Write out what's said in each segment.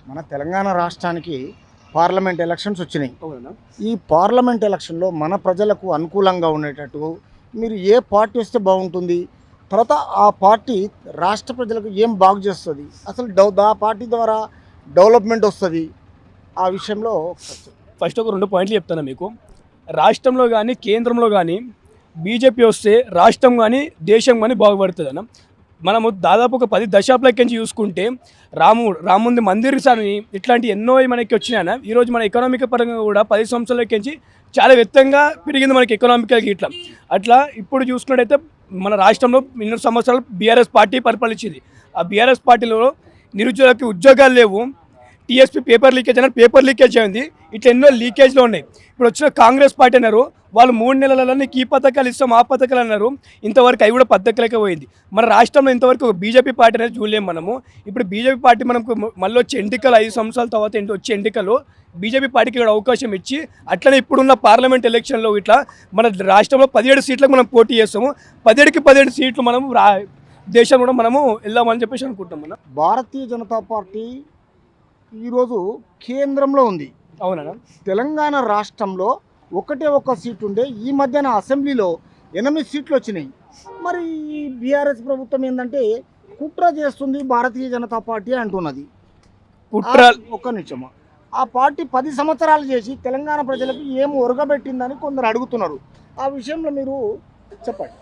మన తెలంగాణ రాష్ట్రానికి parliament elections వచ్చినాయి. అవునా? ఈ పార్లమెంట్ ఎలక్షన్లో మన ప్రజలకు అనుకూలంగా ఉండేటట్టు మీరు ఏ పార్టీ వస్తే బాగుంటుంది, తర్వాత ఆ పార్టీ రాష్ట్ర ప్రజలకు ఏం బాగు చేస్తుంది, అసలు ఆ పార్టీ ద్వారా డెవలప్మెంట్ వస్తుంది, ఆ విషయంలో ఫస్ట్ ఒక 2 పాయింట్లు చెప్తాను మీకు. రాష్ట్రంలో కానీ కేంద్రంలో కానీ బీజేపీ వస్తే రాష్ట్రం కానీ దేశం కానీ బాగుపడుతుంది అన్న. మనము దాదాపు ఒక 10 దశాబ్దాలకించి చూసుకుంటే రాముంది మందిర్ అని ఇట్లాంటి ఎన్నో మనకి వచ్చినాయన్న. ఈరోజు మన ఎకనామిక్ పరంగా కూడా 10 సంవత్సరాలకించి చాలా వ్యక్తంగా పెరిగింది మనకి ఎకనామికల్గా. అట్లా ఇప్పుడు చూసుకున్నట్టయితే మన రాష్ట్రంలో 2 సంవత్సరాలు బీఆర్ఎస్ పార్టీ పరిపాలించింది. ఆ బీఆర్ఎస్ పార్టీలో నిరుద్యోగులకి ఉద్యోగాలు లేవు, టీఎస్పీ పేపర్ లీకేజ్ అన్నారు, పేపర్ లీకేజ్ అయింది, ఇట్లా ఎన్నో లీకేజ్లో ఉన్నాయి. ఇప్పుడు వచ్చిన కాంగ్రెస్ పార్టీ అన్నారు వాళ్ళు 3 నెలలలో ఈ పథకాలు ఇస్తాం ఆ పథకాలు అన్నారు, ఇంతవరకు అవి కూడా పథకాలకే పోయింది. మన రాష్ట్రంలో ఇంతవరకు బీజేపీ పార్టీ అనేది చూడలేము మనము. ఇప్పుడు బీజేపీ పార్టీ మనకు మళ్ళీ వచ్చే ఎన్నికలు 5 సంవత్సరాల తర్వాత వచ్చే ఎన్నికలు బీజేపీ పార్టీకి ఇక్కడ అవకాశం ఇచ్చి అట్లనే ఇప్పుడున్న పార్లమెంట్ ఎలక్షన్లో ఇట్లా మన రాష్ట్రంలో 17 సీట్లకు మనం పోటీ చేస్తాము. 17కి 17 సీట్లు మనము దేశం కూడా మనము వెళ్దామని చెప్పేసి అనుకుంటాం. మన భారతీయ జనతా పార్టీ ఈరోజు కేంద్రంలో ఉంది. అవునా? తెలంగాణ రాష్ట్రంలో ఒకటే ఒక సీట్ ఉండే, ఈ మధ్యన అసెంబ్లీలో 8 సీట్లు వచ్చినాయి. మరి ఈ బీఆర్ఎస్ ప్రభుత్వం ఏంటంటే కుట్ర చేస్తుంది భారతీయ జనతా పార్టీ అంటున్నది. కుట్ర ఒక్క నిమిషమా, ఆ పార్టీ 10 సంవత్సరాలు చేసి తెలంగాణ ప్రజలకు ఏం ఒరగబెట్టిందని కొందరు అడుగుతున్నారు. ఆ విషయంలో మీరు చెప్పండి.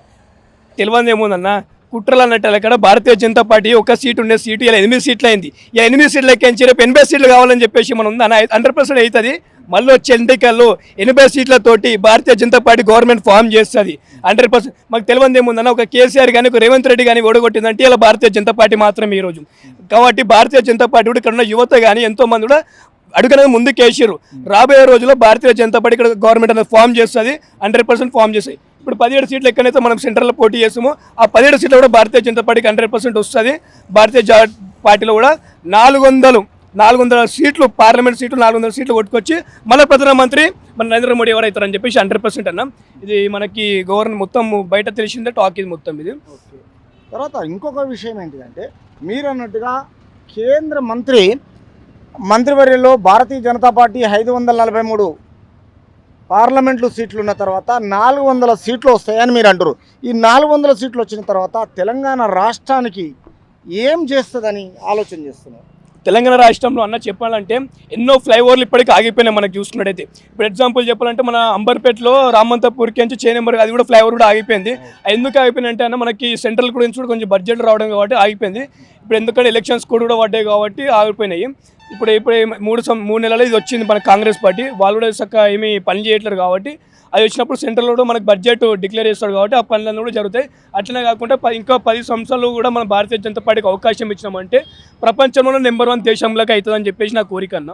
తెలియదు ఏముందన్న, కుట్రలు అన్నట్టు అక్కడ భారతీయ జనతా పార్టీ ఒక సీట్ ఉండే సీటు ఇలా 8 సీట్లు అయింది. ఈ 8 సీట్లు ఎక్కించి రేపు 80 సీట్లు కావాలని చెప్పేసి మనం ఉంది అన్న. 100% అవుతుంది. మళ్ళీ వచ్చే ఎన్నికల్లో 80 సీట్లతోటి Bharatiya Janata party government form చేస్తుంది 100%. మాకు తెలియదు ఏముందన్న, ఒక కేసీఆర్ కానీ ఒక రేవంత్ రెడ్డి కానీ ఓడగొట్టిందంటే ఇలా భారతీయ జనతా పార్టీ మాత్రమే ఈరోజు. కాబట్టి భారతీయ జనతా పార్టీ కూడా ఇక్కడ ఉన్న యువత కానీ ఎంతోమంది కూడా అడుగునది ముందుకేసారు. రాబోయే రోజుల్లో భారతీయ జనతా పార్టీ ఇక్కడ గవర్నమెంట్ అనేది ఫామ్ చేస్తుంది, 100% ఫామ్ చేస్తాయి. ఇప్పుడు 17 సీట్లు ఎక్కడైతే మనం సెంట్రల్లో పోటీ చేస్తామో ఆ 17 సీట్లు కూడా భారతీయ జనతా పార్టీకి 100% వస్తుంది. భారతీయ పార్టీలో కూడా 400 సీట్లు పార్లమెంట్ సీట్లు 400 సీట్లు కొట్టుకొచ్చి మళ్ళీ ప్రధానమంత్రి మన నరేంద్ర మోడీ ఎవరు అవుతారని చెప్పేసి 100% అన్నాం. ఇది మనకి గవర్నమెంట్ మొత్తం బయట తెలిసిందే టాక్ ఇది మొత్తం ఇది. తర్వాత ఇంకొక విషయం ఏంటిదంటే మీరు అన్నట్టుగా కేంద్ర మంత్రివర్యంలో భారతీయ జనతా పార్టీ 543 పార్లమెంట్లు సీట్లు ఉన్న తర్వాత 400 సీట్లు వస్తాయని మీరు అంటారు. ఈ 400 సీట్లు వచ్చిన తర్వాత తెలంగాణ రాష్ట్రానికి ఏం చేస్తుందని ఆలోచన చేస్తున్నారు? తెలంగాణ రాష్ట్రంలో అన్న చెప్పాలంటే ఎన్నో ఫ్లైఓవర్లు ఇప్పటికీ ఆగిపోయినాయి. మనకు చూసుకున్నట్టయితే ఇప్పుడు ఎగ్జాంపుల్ చెప్పాలంటే మన అంబర్పేటలో రామంతపూర్కి నుంచి చేనేంబర్ అది కూడా ఫ్లైఓవర్ కూడా ఆగిపోయింది. ఎందుకు ఆగిపోయిందంటే అన్న మనకి సెంట్రల్ గురించి కూడా కొంచెం బడ్జెట్ రావడం కాబట్టి ఆగిపోయింది. ఇప్పుడు ఎందుకంటే ఎలక్షన్స్ కూడా పడ్డాయి కాబట్టి ఆగిపోయినాయి. ఇప్పుడు 3 నెలలు ఇది వచ్చింది మన కాంగ్రెస్ పార్టీ, వాళ్ళు కూడా చక్కగా ఏమీ పని చేయట్లేదు కాబట్టి అది వచ్చినప్పుడు సెంట్రల్లో కూడా మనకు బడ్జెట్ డిక్లేర్ చేస్తారు కాబట్టి ఆ పనులన్నీ కూడా జరుగుతాయి. అట్లనే కాకుండా ఇంకా 10 సంవత్సరాలు కూడా మన భారతీయ జనతా పార్టీకి అవకాశం ఇచ్చినామంటే ప్రపంచంలో నెంబర్ 1 దేశంలోకి అవుతుందని చెప్పేసి నా కోరిక అన్న.